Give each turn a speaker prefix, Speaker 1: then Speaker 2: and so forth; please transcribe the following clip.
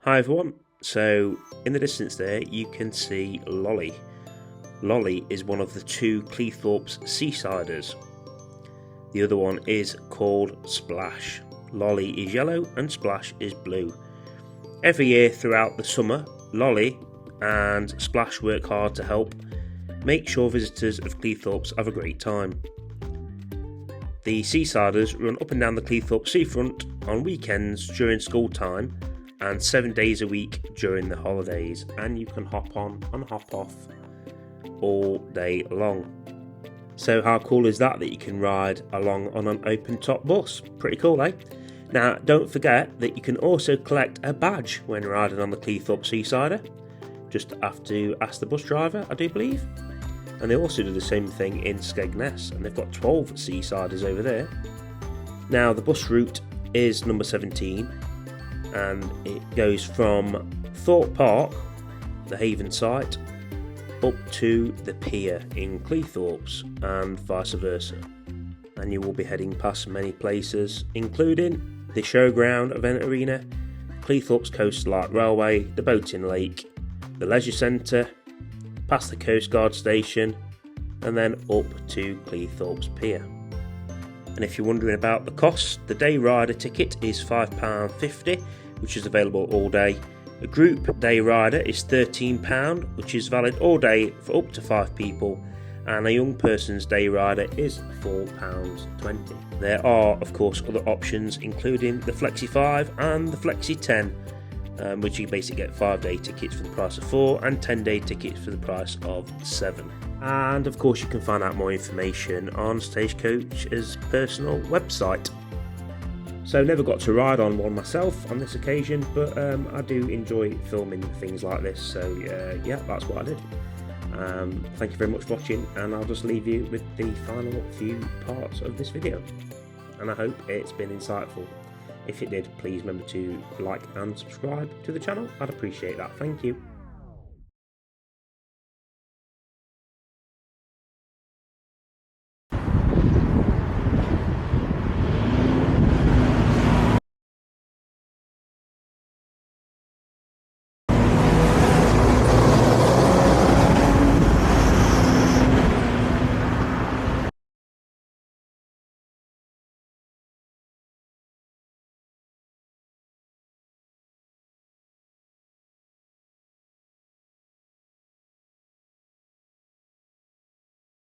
Speaker 1: Hi everyone, so in the distance there you can see Lolly. Lolly is one of the two Cleethorpes Seasiders. The other one is called Splash. Lolly is yellow and Splash is blue. Every year throughout the summer, Lolly and Splash work hard to help make sure visitors of Cleethorpes have a great time. The Seasiders run up and down the Cleethorpes seafront on weekends during school time and 7 days a week during the holidays, and you can hop on and hop off all day long. So how cool is that you can ride along on an Opentop bus? Pretty cool, eh? Now don't forget that you can also collect a badge when riding on the Cleethorpes Seasider. Just have to ask the bus driver, I do believe. And they also do the same thing in Skegness, and they've got 12 Seasiders over there. Now the bus route is number 17, and it goes from Thorpe Park, the Haven site, up to the pier in Cleethorpes and vice versa. And you will be heading past many places, including the Showground Event Arena, Cleethorpes Coast Light Railway, the Boating Lake, the Leisure Centre, past the Coast Guard Station, and then up to Cleethorpes Pier. And if you're wondering about the cost, the day rider ticket is £5.50, which is available all day. A group day rider is £13, which is valid all day for up to 5 people, and a young person's day rider is £4.20. There are, of course, other options, including the Flexi 5 and the Flexi 10, which you basically get 5-day tickets for the price of 4 and 10-day tickets for the price of 7. And of course you can find out more information on Stagecoach's personal website. So never got to ride on one myself on this occasion, but I do enjoy filming things like this, so yeah, that's what I did. Thank you very much for watching, and I'll just leave you with the final few parts of this video, and I hope it's been insightful. If it did, please remember to like and subscribe to the channel. I'd appreciate that. Thank you.